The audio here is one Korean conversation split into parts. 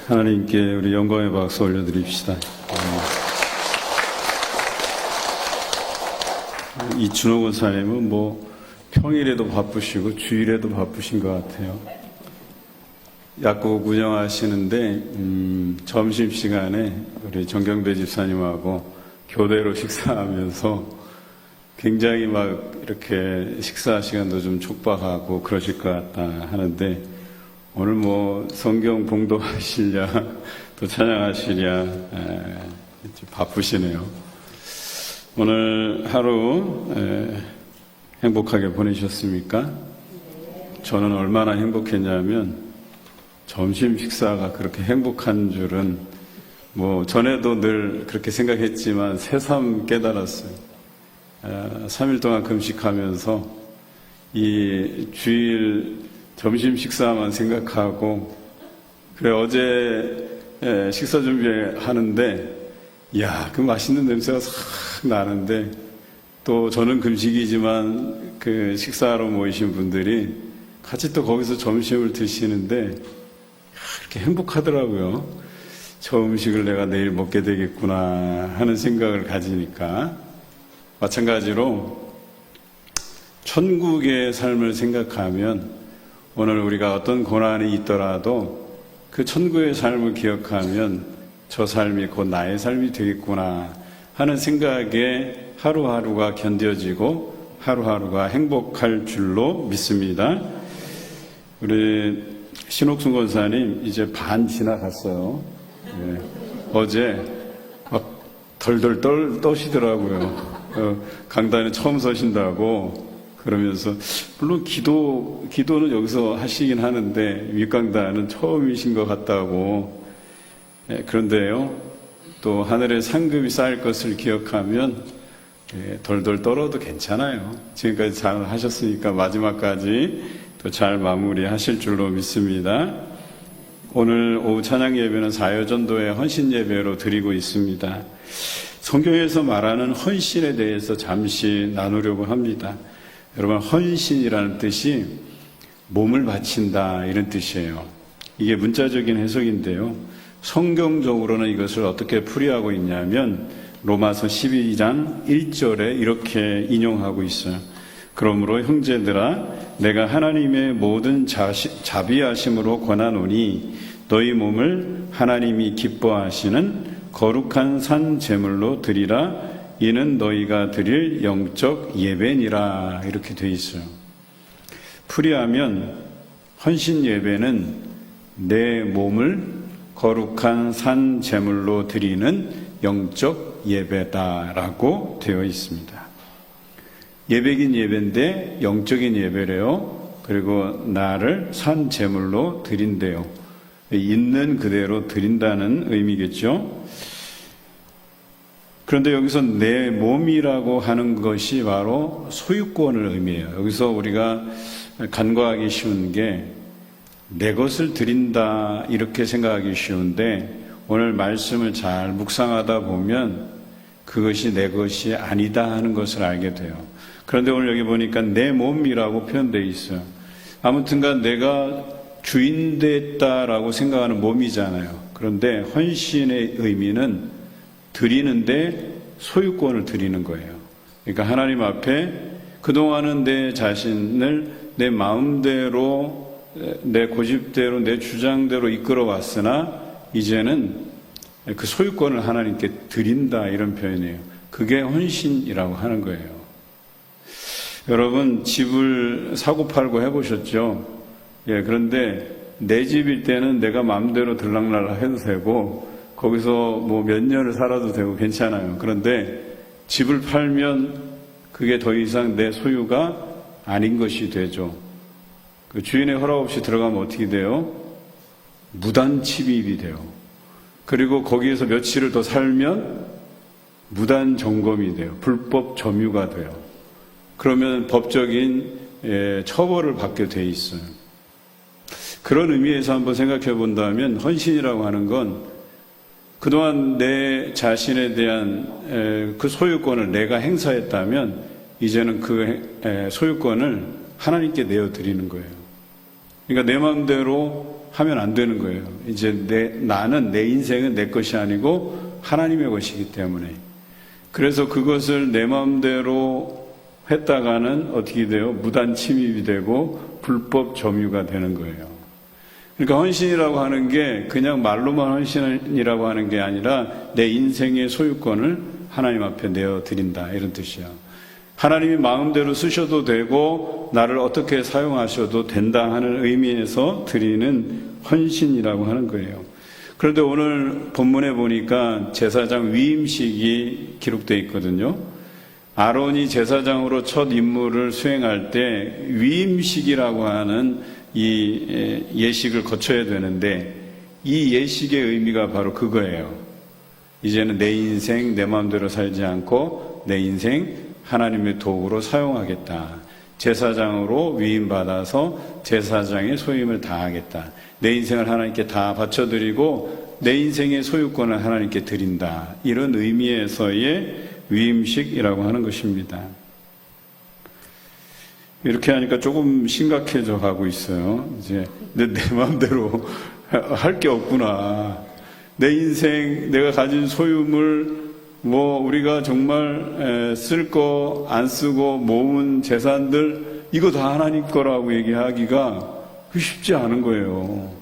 하나님께 우리 영광의 박수 올려드립시다. 이준호 권사님은 평일에도 바쁘시고 주일에도 바쁘신 것 같아요. 약국 운영하시는데 점심시간에 우리 정경배 집사님하고 교대로 식사하면서 굉장히 이렇게 식사 시간도 좀 촉박하고 그러실 것 같다 하는데, 오늘 성경 봉독하시랴 또 찬양하시랴 바쁘시네요. 오늘 하루 행복하게 보내셨습니까? 저는 얼마나 행복했냐면, 점심 식사가 그렇게 행복한 줄은 전에도 늘 그렇게 생각했지만 새삼 깨달았어요. 3일 동안 금식하면서 이 주일 점심 식사만 생각하고, 그래 어제 식사 준비하는데 그 맛있는 냄새가 싹 나는데, 또 저는 금식이지만 그 식사하러 모이신 분들이 같이 또 거기서 점심을 드시는데 이렇게 행복하더라고요. 저 음식을 내가 내일 먹게 되겠구나 하는 생각을 가지니까. 마찬가지로 천국의 삶을 생각하면, 오늘 우리가 어떤 고난이 있더라도 그 천국의 삶을 기억하면 저 삶이 곧 나의 삶이 되겠구나 하는 생각에 하루하루가 견뎌지고 하루하루가 행복할 줄로 믿습니다. 우리 신옥순 권사님 이제 반 지나갔어요. 어제 덜덜 떠시더라고요. 강단에 처음 서신다고 그러면서, 물론 기도는 여기서 하시긴 하는데 윗강단은 처음이신 것 같다고. 그런데요, 또 하늘에 상급이 쌓일 것을 기억하면 덜덜 떨어도 괜찮아요. 지금까지 잘 하셨으니까 마지막까지 또 잘 마무리하실 줄로 믿습니다. 오늘 오후 찬양 예배는 사여전도의 헌신 예배로 드리고 있습니다. 성경에서 말하는 헌신에 대해서 잠시 나누려고 합니다. 여러분, 헌신이라는 뜻이 몸을 바친다 이런 뜻이에요. 이게 문자적인 해석인데요, 성경적으로는 이것을 어떻게 풀이하고 있냐면 로마서 12장 1절에 이렇게 인용하고 있어요. 그러므로 형제들아, 내가 하나님의 모든 자비하심으로 권하노니 너희 몸을 하나님이 기뻐하시는 거룩한 산 제물로 드리라. 이는 너희가 드릴 영적 예배니라. 이렇게 돼 있어요. 풀이하면 헌신 예배는 내 몸을 거룩한 산 제물로 드리는 영적 예배다라고 되어 있습니다. 예배긴 예배인데 영적인 예배래요. 그리고 나를 산 제물로 드린대요. 있는 그대로 드린다는 의미겠죠. 그런데 여기서 내 몸이라고 하는 것이 바로 소유권을 의미해요. 여기서 우리가 간과하기 쉬운 게 내 것을 드린다 이렇게 생각하기 쉬운데, 오늘 말씀을 잘 묵상하다 보면 그것이 내 것이 아니다 하는 것을 알게 돼요. 그런데 오늘 여기 보니까 내 몸이라고 표현되어 있어요. 아무튼간 내가 주인 됐다라고 생각하는 몸이잖아요. 그런데 헌신의 의미는 드리는데 소유권을 드리는 거예요. 그러니까 하나님 앞에 그동안은 내 자신을 내 마음대로, 내 고집대로, 내 주장대로 이끌어 왔으나 이제는 그 소유권을 하나님께 드린다 이런 표현이에요. 그게 헌신이라고 하는 거예요. 여러분, 집을 사고 팔고 해보셨죠? 그런데 내 집일 때는 내가 마음대로 들락날락 해도 되고 거기서 몇 년을 살아도 되고 괜찮아요. 그런데 집을 팔면 그게 더 이상 내 소유가 아닌 것이 되죠. 그 주인의 허락 없이 들어가면 어떻게 돼요? 무단 침입이 돼요. 그리고 거기에서 며칠을 더 살면 무단 점검이 돼요. 불법 점유가 돼요. 그러면 법적인 처벌을 받게 돼 있어요. 그런 의미에서 한번 생각해 본다면 헌신이라고 하는 건 그동안 내 자신에 대한 그 소유권을 내가 행사했다면 이제는 그 소유권을 하나님께 내어드리는 거예요. 그러니까 내 마음대로 하면 안 되는 거예요. 이제 내 인생은 내 것이 아니고 하나님의 것이기 때문에. 그래서 그것을 내 마음대로 했다가는 어떻게 돼요? 무단 침입이 되고 불법 점유가 되는 거예요. 그러니까 헌신이라고 하는 게 그냥 말로만 헌신이라고 하는 게 아니라 내 인생의 소유권을 하나님 앞에 내어드린다, 이런 뜻이야. 하나님이 마음대로 쓰셔도 되고 나를 어떻게 사용하셔도 된다 하는 의미에서 드리는 헌신이라고 하는 거예요. 그런데 오늘 본문에 보니까 제사장 위임식이 기록되어 있거든요. 아론이 제사장으로 첫 임무를 수행할 때 위임식이라고 하는 이 예식을 거쳐야 되는데, 이 예식의 의미가 바로 그거예요. 이제는 내 인생 내 마음대로 살지 않고 내 인생 하나님의 도구로 사용하겠다. 제사장으로 위임받아서 제사장의 소임을 다하겠다. 내 인생을 하나님께 다 바쳐드리고 내 인생의 소유권을 하나님께 드린다. 이런 의미에서의 위임식이라고 하는 것입니다. 이렇게 하니까 조금 심각해져 가고 있어요. 이제 내 마음대로 할 게 없구나. 내 인생, 내가 가진 소유물, 우리가 정말 쓸 거 안 쓰고 모은 재산들, 이거 다 하나님 거라고 얘기하기가 쉽지 않은 거예요.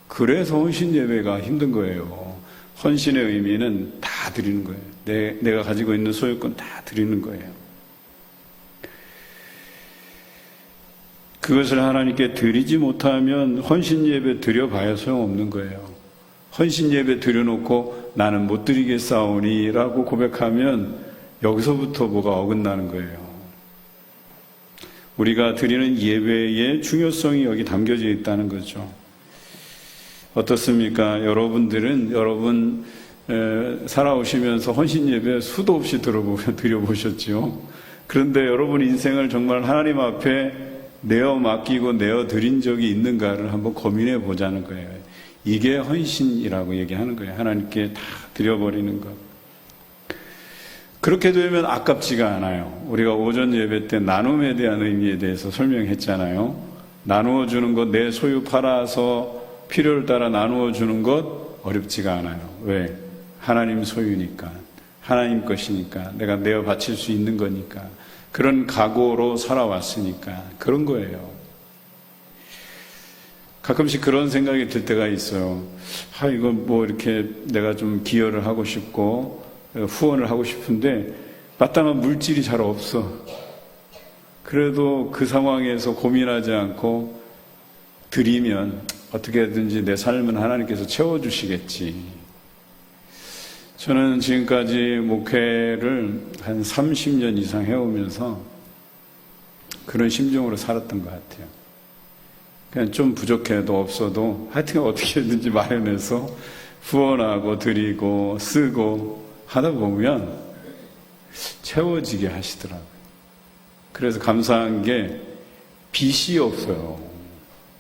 그래서 헌신 예배가 힘든 거예요. 헌신의 의미는 다 드리는 거예요. 내가 가지고 있는 소유권 다 드리는 거예요. 그것을 하나님께 드리지 못하면 헌신 예배 드려봐야 소용없는 거예요. 헌신 예배 드려놓고 나는 못 드리겠사오니라고 고백하면 여기서부터 뭐가 어긋나는 거예요. 우리가 드리는 예배의 중요성이 여기 담겨져 있다는 거죠. 어떻습니까? 여러분 살아오시면서 헌신 예배 수도 없이 드려보셨죠. 그런데 여러분 인생을 정말 하나님 앞에 내어 맡기고 내어 드린 적이 있는가를 한번 고민해 보자는 거예요. 이게 헌신이라고 얘기하는 거예요. 하나님께 다 드려버리는 것. 그렇게 되면 아깝지가 않아요. 우리가 오전 예배 때 나눔에 대한 의미에 대해서 설명했잖아요. 나누어 주는 것, 내 소유 팔아서 필요를 따라 나누어 주는 것 어렵지가 않아요. 왜? 하나님 소유니까, 하나님 것이니까, 내가 내어 바칠 수 있는 거니까, 그런 각오로 살아왔으니까 그런 거예요. 가끔씩 그런 생각이 들 때가 있어요. 이거 이렇게 내가 좀 기여를 하고 싶고 후원을 하고 싶은데 마땅한 물질이 잘 없어. 그래도 그 상황에서 고민하지 않고 드리면 어떻게든지 내 삶은 하나님께서 채워주시겠지. 저는 지금까지 목회를 한 30년 이상 해오면서 그런 심정으로 살았던 것 같아요. 그냥 좀 부족해도 없어도 하여튼 어떻게든지 마련해서 후원하고 드리고 쓰고 하다 보면 채워지게 하시더라고요. 그래서 감사한 게 빚이 없어요.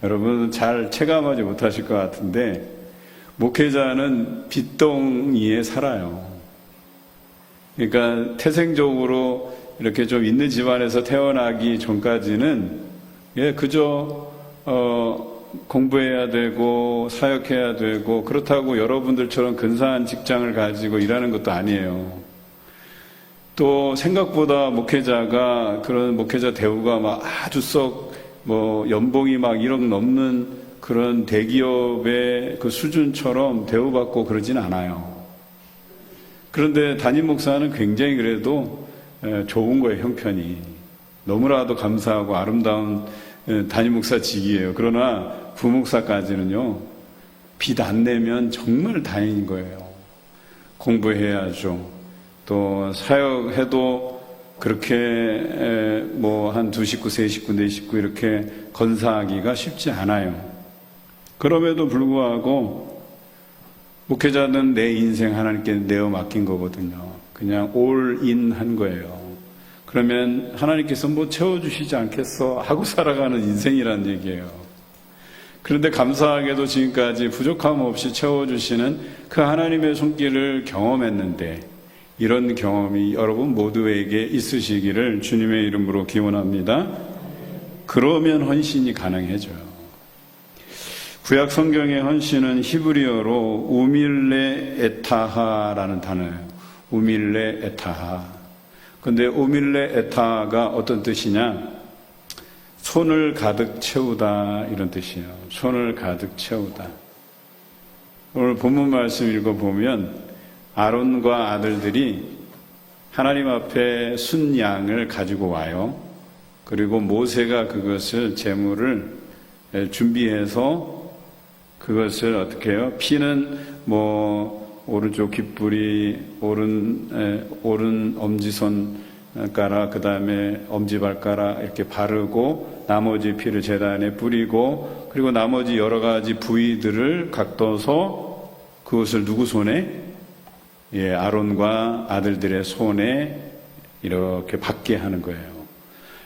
여러분 잘 체감하지 못하실 것 같은데 목회자는 빚덩이에 살아요. 그러니까 태생적으로 이렇게 좀 있는 집안에서 태어나기 전까지는 그저 공부해야 되고 사역해야 되고 그렇다고 여러분들처럼 근사한 직장을 가지고 일하는 것도 아니에요. 또 생각보다 목회자가 그런 목회자 대우가 막 아주 썩 연봉이 막 1억 넘는 그런 대기업의 그 수준처럼 대우받고 그러진 않아요. 그런데 담임 목사는 굉장히 그래도 좋은 거예요, 형편이. 너무나도 감사하고 아름다운 담임 목사직이에요. 그러나 부목사까지는요, 빚 안 내면 정말 다행인 거예요. 공부해야죠. 또 사역해도 그렇게 한 2식구, 3식구, 4식구 이렇게 건사하기가 쉽지 않아요. 그럼에도 불구하고 목회자는 내 인생 하나님께 내어 맡긴 거거든요. 그냥 올인 한 거예요. 그러면 하나님께서 채워주시지 않겠어 하고 살아가는 인생이란 얘기예요. 그런데 감사하게도 지금까지 부족함 없이 채워주시는 그 하나님의 손길을 경험했는데 이런 경험이 여러분 모두에게 있으시기를 주님의 이름으로 기원합니다. 그러면 헌신이 가능해져요. 구약 성경의 헌신은 히브리어로 우밀레 에타하라는 단어예요. 우밀레 에타하. 근데 우밀레 에타하가 어떤 뜻이냐? 손을 가득 채우다 이런 뜻이에요. 손을 가득 채우다. 오늘 본문 말씀 읽어보면 아론과 아들들이 하나님 앞에 순양을 가지고 와요. 그리고 모세가 그것을 제물을 준비해서 그것을 어떻게 해요? 피는 오른쪽 귓불이, 오른 엄지손가락, 그 다음에 엄지발가락 이렇게 바르고 나머지 피를 제단에 뿌리고 그리고 나머지 여러 가지 부위들을 각도서 그것을 누구 손에? 아론과 아들들의 손에 이렇게 받게 하는 거예요.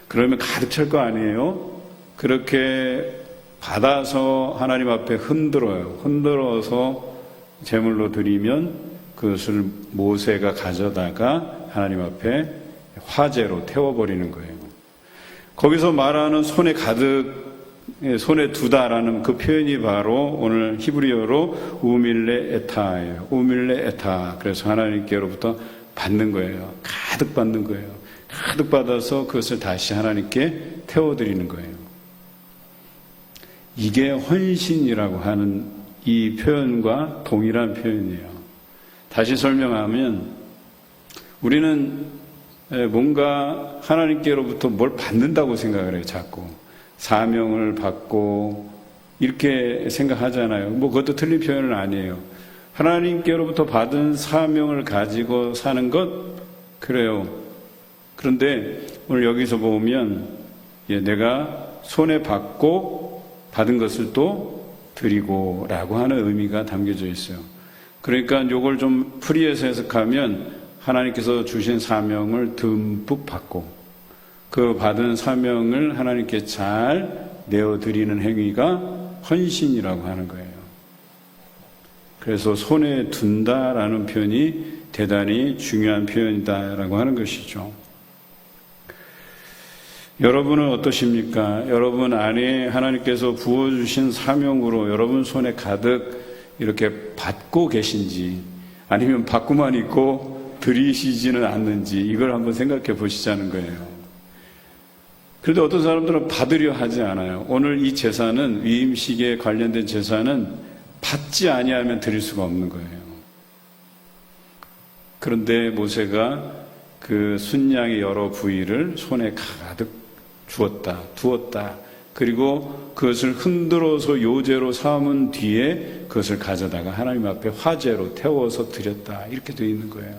그러면 가득 찰 거 아니에요? 그렇게 받아서 하나님 앞에 흔들어요. 흔들어서 제물로 드리면 그것을 모세가 가져다가 하나님 앞에 화재로 태워버리는 거예요. 거기서 말하는 손에 두다라는 그 표현이 바로 오늘 히브리어로 우밀레 에타예요. 우밀레 에타. 그래서 하나님께로부터 받는 거예요. 가득 받는 거예요. 가득 받아서 그것을 다시 하나님께 태워드리는 거예요. 이게 헌신이라고 하는 이 표현과 동일한 표현이에요. 다시 설명하면 우리는 뭔가 하나님께로부터 뭘 받는다고 생각을 해요. 자꾸 사명을 받고 이렇게 생각하잖아요. 그것도 틀린 표현은 아니에요. 하나님께로부터 받은 사명을 가지고 사는 것 그래요. 그런데 오늘 여기서 보면 내가 손에 받고 받은 것을 또 드리고 라고 하는 의미가 담겨져 있어요. 그러니까 이걸 좀 풀이해서 해석하면 하나님께서 주신 사명을 듬뿍 받고 그 받은 사명을 하나님께 잘 내어드리는 행위가 헌신이라고 하는 거예요. 그래서 손에 둔다라는 표현이 대단히 중요한 표현이다라고 하는 것이죠. 여러분은 어떠십니까? 여러분 안에 하나님께서 부어주신 사명으로 여러분 손에 가득 이렇게 받고 계신지 아니면 받고만 있고 드리시지는 않는지 이걸 한번 생각해 보시자는 거예요. 그런데 어떤 사람들은 받으려 하지 않아요. 오늘 이 제사는 위임식에 관련된 제사는 받지 아니하면 드릴 수가 없는 거예요. 그런데 모세가 그 순양의 여러 부위를 손에 가득 두었다. 그리고 그것을 흔들어서 요제로 삼은 뒤에 그것을 가져다가 하나님 앞에 화제로 태워서 드렸다. 이렇게 되어 있는 거예요.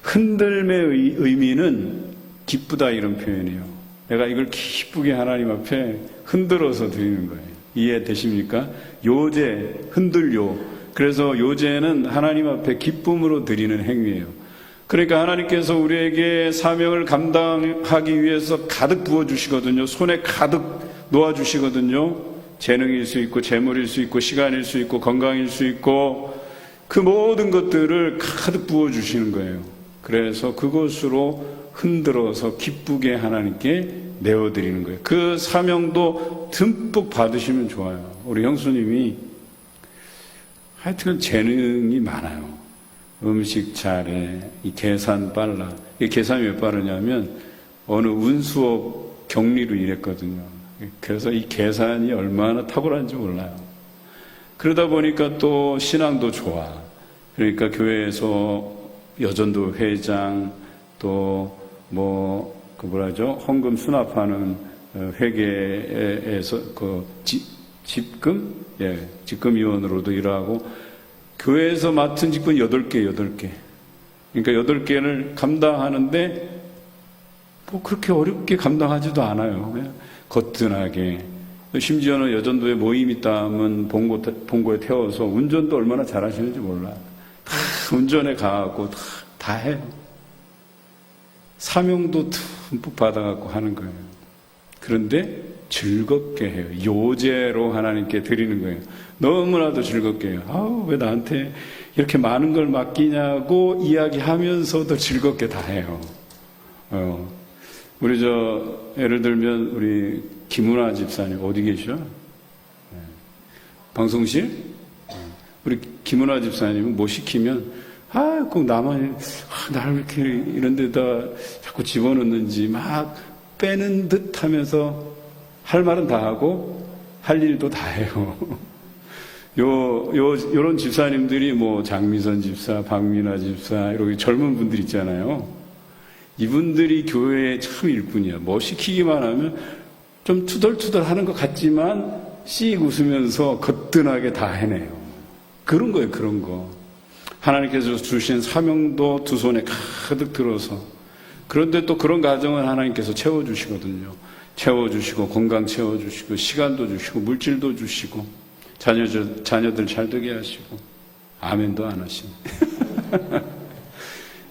흔들매의 의미는 기쁘다 이런 표현이에요. 내가 이걸 기쁘게 하나님 앞에 흔들어서 드리는 거예요. 이해되십니까? 요제, 흔들요. 그래서 요제는 하나님 앞에 기쁨으로 드리는 행위예요. 그러니까 하나님께서 우리에게 사명을 감당하기 위해서 가득 부어주시거든요. 손에 가득 놓아주시거든요. 재능일 수 있고 재물일 수 있고 시간일 수 있고 건강일 수 있고 그 모든 것들을 가득 부어주시는 거예요. 그래서 그것으로 흔들어서 기쁘게 하나님께 내어드리는 거예요. 그 사명도 듬뿍 받으시면 좋아요. 우리 형수님이 하여튼 재능이 많아요. 음식 잘해, 이 계산 빨라. 이 계산이 왜 빠르냐면 어느 운수업 격리로 일했거든요. 그래서 이 계산이 얼마나 탁월한지 몰라요. 그러다 보니까 또 신앙도 좋아. 그러니까 교회에서 여전도 회장 또 헌금 수납하는 회계에서 집금위원으로도 일하고 교회에서 맡은 직분 8개. 그러니까 8개를 감당하는데 그렇게 어렵게 감당하지도 않아요. 그냥 거뜬하게. 심지어는 여전도에 모임 있다면 봉고에 태워서 운전도 얼마나 잘하시는지 몰라. 다 운전에 가갖고 다 해요. 사명도 듬뿍 받아갖고 하는 거예요. 그런데 즐겁게 해요. 요제로 하나님께 드리는 거예요. 너무나도 즐겁게 해요. 왜 나한테 이렇게 많은 걸 맡기냐고 이야기하면서도 즐겁게 다 해요. 우리 예를 들면 우리 김은아 집사님 어디 계셔? 방송실? 우리 김은아 집사님은 뭐 시키면 꼭 나만 나를 이렇게 이런 데다 자꾸 집어넣는지 막 빼는 듯 하면서 할 말은 다 하고 할 일도 다 해요. 요런 집사님들이 뭐 장미선 집사, 박민아 집사 이렇게 젊은 분들 있잖아요. 이분들이 교회의 참 일꾼이야. 뭐 시키기만 하면 좀 투덜투덜 하는 것 같지만 씩 웃으면서 거뜬하게 다 해내요. 그런 거예요, 그런 거. 하나님께서 주신 사명도 두 손에 가득 들어서. 그런데 또 그런 가정은 하나님께서 채워주시거든요. 채워주시고 건강 채워주시고 시간도 주시고 물질도 주시고 자녀들 잘 되게 하시고 아멘도 안 하시네.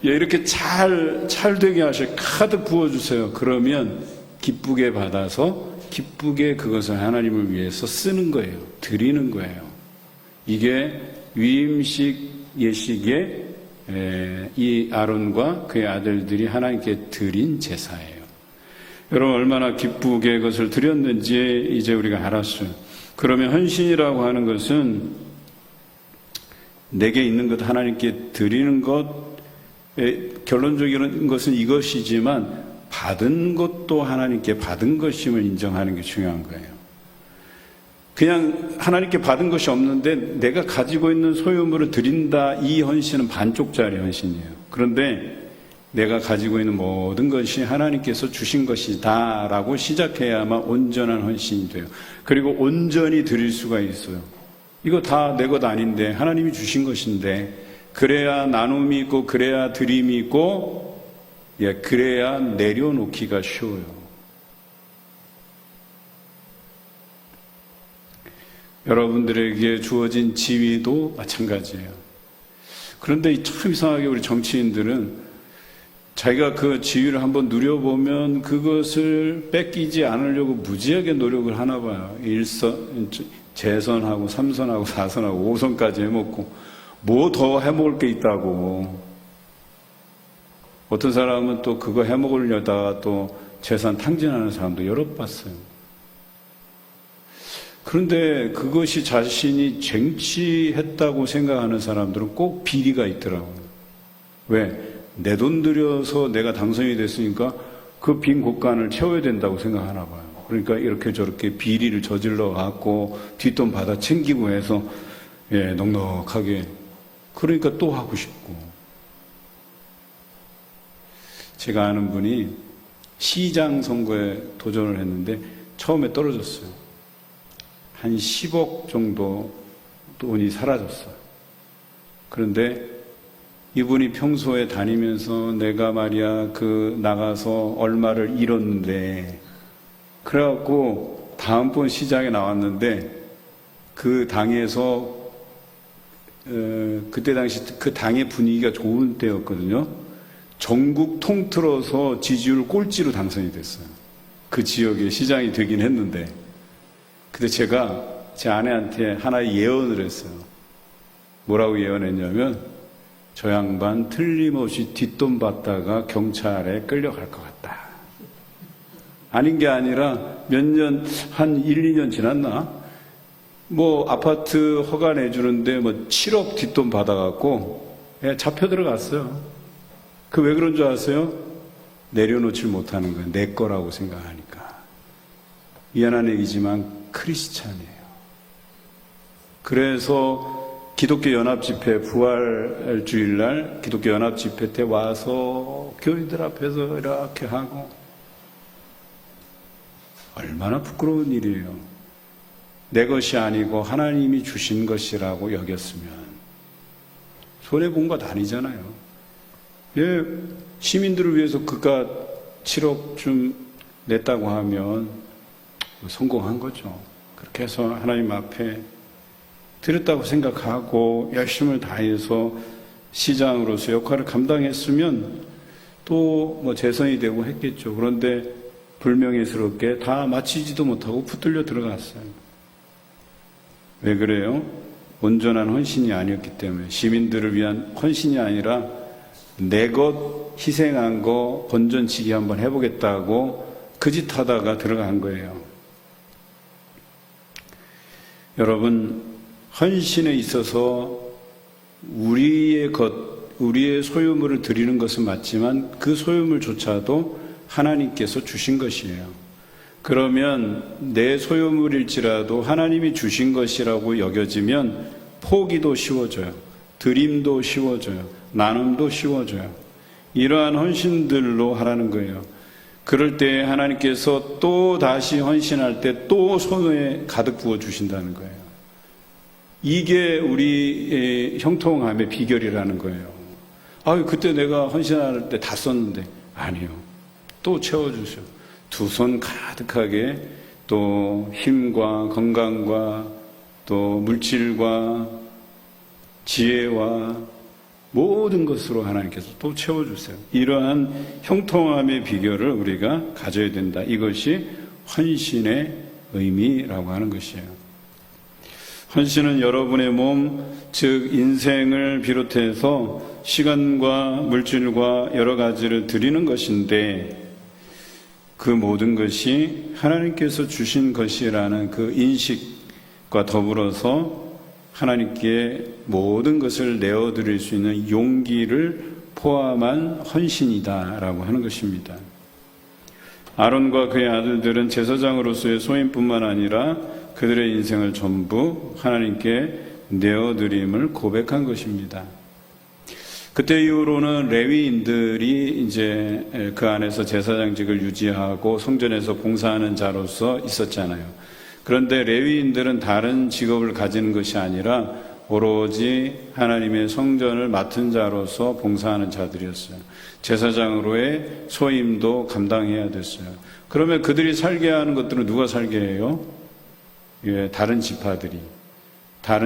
예, 이렇게 잘 되게 하셔 가득 부어주세요. 그러면 기쁘게 받아서 기쁘게 그것을 하나님을 위해서 쓰는 거예요. 드리는 거예요. 이게 위임식 예식에 이 아론과 그의 아들들이 하나님께 드린 제사예요. 여러분 얼마나 기쁘게 그것을 드렸는지 이제 우리가 알았어요. 그러면 헌신이라고 하는 것은 내게 있는 것 하나님께 드리는 것, 결론적인 것은 이것이지만 받은 것도 하나님께 받은 것임을 인정하는 게 중요한 거예요. 그냥 하나님께 받은 것이 없는데 내가 가지고 있는 소유물을 드린다, 이 헌신은 반쪽짜리 헌신이에요. 그런데 내가 가지고 있는 모든 것이 하나님께서 주신 것이다 라고 시작해야만 온전한 헌신이 돼요. 그리고 온전히 드릴 수가 있어요. 이거 다 내 것 아닌데 하나님이 주신 것인데 그래야 나눔이 있고 그래야 드림이 있고 그래야 내려놓기가 쉬워요. 여러분들에게 주어진 지위도 마찬가지예요. 그런데 참 이상하게 우리 정치인들은 자기가 그 지위를 한번 누려보면 그것을 뺏기지 않으려고 무지하게 노력을 하나 봐요. 재선하고 3선하고 4선하고 5선까지 해먹고 뭐 더 해먹을 게 있다고. 어떤 사람은 또 그거 해먹으려다가 또 재산 탕진하는 사람도 여러 봤어요. 그런데 그것이 자신이 쟁취했다고 생각하는 사람들은 꼭 비리가 있더라고요. 왜? 내 돈 들여서 내가 당선이 됐으니까 그 빈 곳간을 채워야 된다고 생각하나 봐요. 그러니까 이렇게 저렇게 비리를 저질러 갖고 뒷돈 받아 챙기고 해서 넉넉하게 그러니까 또 하고 싶고. 제가 아는 분이 시장 선거에 도전을 했는데 처음에 떨어졌어요. 한 10억 정도 돈이 사라졌어요. 그런데 이분이 평소에 다니면서 내가 말이야 나가서 얼마를 잃었는데 그래갖고 다음번 시장에 나왔는데 그 당에서 그때 당시 그 당의 분위기가 좋은 때였거든요. 전국 통틀어서 지지율 꼴찌로 당선이 됐어요. 그 지역에 시장이 되긴 했는데 근데 제가 제 아내한테 하나의 예언을 했어요. 뭐라고 예언했냐면 저 양반 틀림없이 뒷돈 받다가 경찰에 끌려갈 것 같다. 아닌 게 아니라 몇 년, 한 1, 2년 지났나? 뭐 아파트 허가 내주는데 뭐 7억 뒷돈 받아갖고 잡혀 들어갔어요. 그 왜 그런 줄 아세요? 내려놓질 못하는 거예요. 내 거라고 생각하니까. 미안한 얘기지만 크리스찬이에요. 그래서 기독교 연합집회 부활주일날 기독교 연합집회 때 와서 교인들 앞에서 이렇게 하고 얼마나 부끄러운 일이에요. 내 것이 아니고 하나님이 주신 것이라고 여겼으면 손해본 것 아니잖아요. 시민들을 위해서 그깟 7억쯤 냈다고 하면 성공한 거죠. 그렇게 해서 하나님 앞에 드렸다고 생각하고 열심을 다해서 시장으로서 역할을 감당했으면 또 뭐 재선이 되고 했겠죠. 그런데 불명예스럽게 다 마치지도 못하고 붙들려 들어갔어요. 왜 그래요? 온전한 헌신이 아니었기 때문에. 시민들을 위한 헌신이 아니라 내 것 희생한 거 건전치기 한번 해보겠다고 그 짓 하다가 들어간 거예요. 여러분 헌신에 있어서 우리의 소유물을 드리는 것은 맞지만 그 소유물조차도 하나님께서 주신 것이에요. 그러면 내 소유물일지라도 하나님이 주신 것이라고 여겨지면 포기도 쉬워져요. 드림도 쉬워져요. 나눔도 쉬워져요. 이러한 헌신들로 하라는 거예요. 그럴 때 하나님께서 또 다시 헌신할 때 또 손에 가득 부어 주신다는 거예요. 이게 우리의 형통함의 비결이라는 거예요. 그때 내가 헌신할 때 다 썼는데. 아니요. 또 채워주셔. 두 손 가득하게 또 힘과 건강과 또 물질과 지혜와 모든 것으로 하나님께서 또 채워주세요. 이러한 형통함의 비결을 우리가 가져야 된다. 이것이 헌신의 의미라고 하는 것이에요. 헌신은 여러분의 몸, 즉 인생을 비롯해서 시간과 물질과 여러 가지를 드리는 것인데 그 모든 것이 하나님께서 주신 것이라는 그 인식과 더불어서 하나님께 모든 것을 내어드릴 수 있는 용기를 포함한 헌신이다라고 하는 것입니다. 아론과 그의 아들들은 제사장으로서의 소임뿐만 아니라 그들의 인생을 전부 하나님께 내어드림을 고백한 것입니다. 그때 이후로는 레위인들이 이제 그 안에서 제사장직을 유지하고 성전에서 봉사하는 자로서 있었잖아요. 그런데 레위인들은 다른 직업을 가지는 것이 아니라 오로지 하나님의 성전을 맡은 자로서 봉사하는 자들이었어요. 제사장으로의 소임도 감당해야 됐어요. 그러면 그들이 살게 하는 것들은 누가 살게 해요? 다른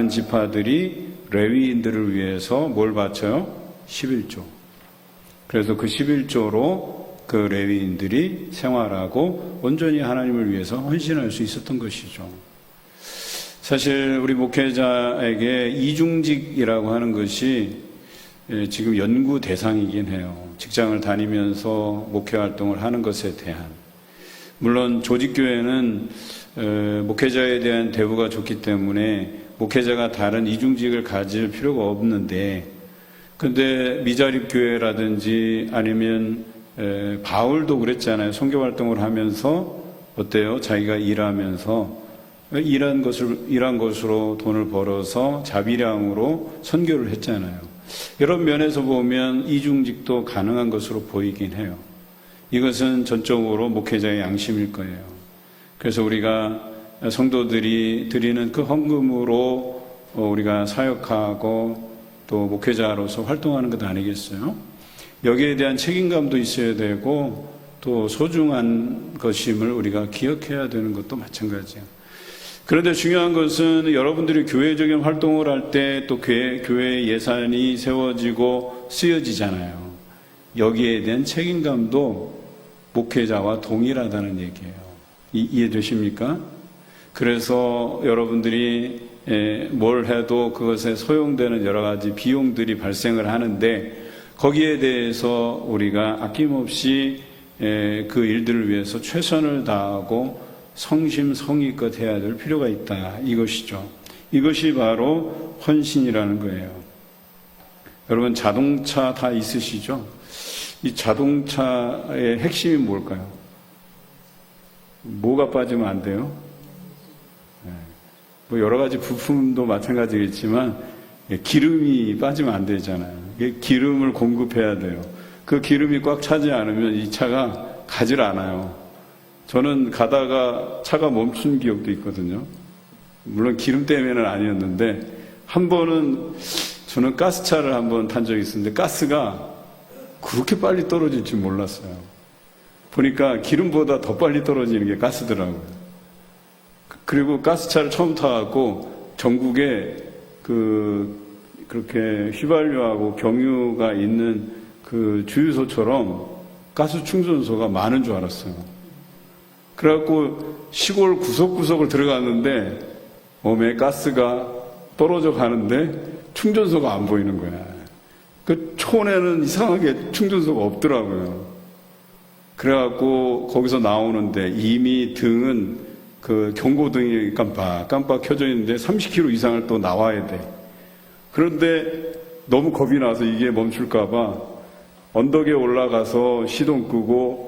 지파들이 레위인들을 위해서 뭘 바쳐요? 11조. 그래서 그 11조로 그 레위인들이 생활하고 온전히 하나님을 위해서 헌신할 수 있었던 것이죠. 사실 우리 목회자에게 이중직이라고 하는 것이 지금 연구 대상이긴 해요. 직장을 다니면서 목회 활동을 하는 것에 대한. 물론 조직교회는 목회자에 대한 대우가 좋기 때문에 목회자가 다른 이중직을 가질 필요가 없는데, 근데 미자립교회라든지 아니면 바울도 그랬잖아요. 선교 활동을 하면서 어때요? 자기가 일하면서 일한 것으로 돈을 벌어서 자비량으로 선교를 했잖아요. 이런 면에서 보면 이중직도 가능한 것으로 보이긴 해요. 이것은 전적으로 목회자의 양심일 거예요. 그래서 우리가 성도들이 드리는 그 헌금으로 우리가 사역하고 또 목회자로서 활동하는 것 아니겠어요? 여기에 대한 책임감도 있어야 되고 또 소중한 것임을 우리가 기억해야 되는 것도 마찬가지예요. 그런데 중요한 것은 여러분들이 교회적인 활동을 할 때 또 교회 예산이 세워지고 쓰여지잖아요. 여기에 대한 책임감도 목회자와 동일하다는 얘기예요. 이해되십니까? 그래서 여러분들이 뭘 해도 그것에 소용되는 여러 가지 비용들이 발생을 하는데 거기에 대해서 우리가 아낌없이 그 일들을 위해서 최선을 다하고 성심성의껏 해야 될 필요가 있다. 이것이죠. 이것이 바로 헌신이라는 거예요. 여러분 자동차 다 있으시죠? 이 자동차의 핵심이 뭘까요? 뭐가 빠지면 안 돼요? 뭐 여러 가지 부품도 마찬가지겠지만 기름이 빠지면 안 되잖아요. 기름을 공급해야 돼요. 그 기름이 꽉 차지 않으면 이 차가 가질 않아요. 저는 가다가 차가 멈춘 기억도 있거든요. 물론 기름 때문에는 아니었는데 한 번은 저는 가스차를 한번 탄 적이 있었는데 가스가 그렇게 빨리 떨어질 줄 몰랐어요. 보니까 기름보다 더 빨리 떨어지는 게 가스더라고요. 그리고 가스차를 처음 타갖고 전국에 그렇게 휘발유하고 경유가 있는 그 주유소처럼 가스 충전소가 많은 줄 알았어요. 그래갖고 시골 구석구석을 들어갔는데 몸에 가스가 떨어져 가는데 충전소가 안 보이는 거야. 그 촌에는 이상하게 충전소가 없더라고요. 그래갖고 거기서 나오는데 이미 등은 그 경고등이 깜빡 켜져 있는데 30km 이상을 또 나와야 돼. 그런데 너무 겁이 나서 이게 멈출까봐 언덕에 올라가서 시동 끄고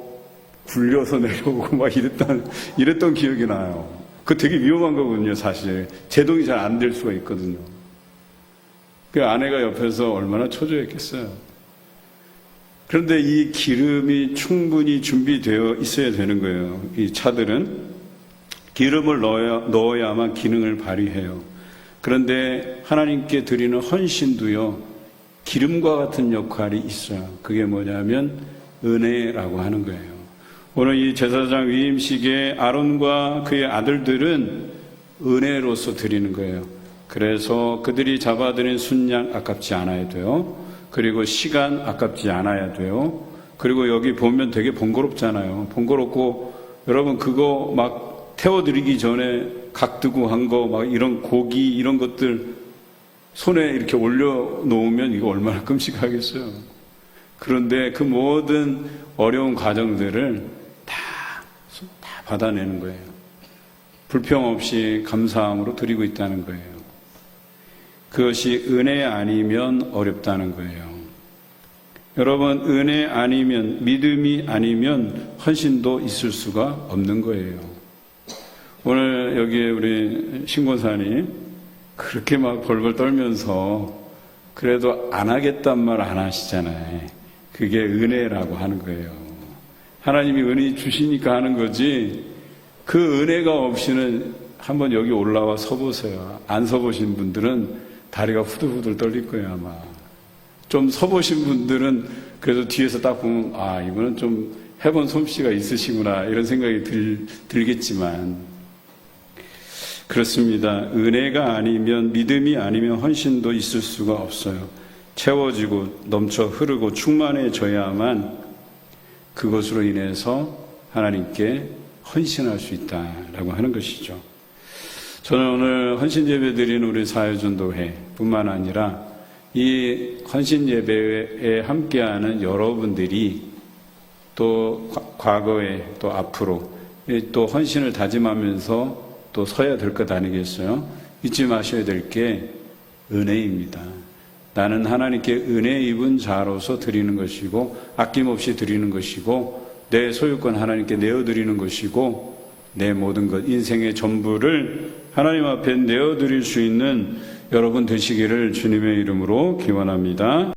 굴려서 내려오고 막 이랬던 기억이 나요. 그 되게 위험한 거거든요, 사실. 제동이 잘 안 될 수가 있거든요. 그 아내가 옆에서 얼마나 초조했겠어요. 그런데 이 기름이 충분히 준비되어 있어야 되는 거예요. 이 차들은 기름을 넣어야만 기능을 발휘해요. 그런데 하나님께 드리는 헌신도요, 기름과 같은 역할이 있어요. 그게 뭐냐면 은혜라고 하는 거예요. 오늘 이 제사장 위임식에 아론과 그의 아들들은 은혜로서 드리는 거예요. 그래서 그들이 잡아들인 순양 아깝지 않아야 돼요. 그리고 시간 아깝지 않아야 돼요. 그리고 여기 보면 되게 번거롭잖아요. 번거롭고 여러분 그거 막 태워드리기 전에 각두고 한 거 막 이런 고기 이런 것들 손에 이렇게 올려놓으면 이거 얼마나 끔찍하겠어요. 그런데 그 모든 어려운 과정들을 다 받아내는 거예요. 불평 없이 감사함으로 드리고 있다는 거예요. 그것이 은혜 아니면 어렵다는 거예요. 여러분, 은혜 아니면, 믿음이 아니면 헌신도 있을 수가 없는 거예요. 오늘 여기에 우리 신권사님 그렇게 막 벌벌 떨면서 그래도 안 하겠단 말 안 하시잖아요. 그게 은혜라고 하는 거예요. 하나님이 은혜 주시니까 하는 거지, 그 은혜가 없이는 한번 여기 올라와 서보세요. 안 서보신 분들은 다리가 후들후들 떨릴 거예요, 아마. 좀 서보신 분들은 그래도 뒤에서 딱 보면, 아, 이분은 좀 해본 솜씨가 있으시구나, 이런 생각이 들겠지만, 그렇습니다. 은혜가 아니면, 믿음이 아니면 헌신도 있을 수가 없어요. 채워지고 넘쳐 흐르고 충만해져야만 그것으로 인해서 하나님께 헌신할 수 있다라고 하는 것이죠. 저는 오늘 헌신 예배 드리는 우리 사회전도회 뿐만 아니라 이 헌신 예배에 함께하는 여러분들이 또 과거에 또 앞으로 또 헌신을 다짐하면서 또 서야 될 것 아니겠어요? 잊지 마셔야 될 게 은혜입니다. 나는 하나님께 은혜 입은 자로서 드리는 것이고 아낌없이 드리는 것이고 내 소유권 하나님께 내어드리는 것이고 내 모든 것, 인생의 전부를 하나님 앞에 내어드릴 수 있는 여러분 되시기를 주님의 이름으로 기원합니다.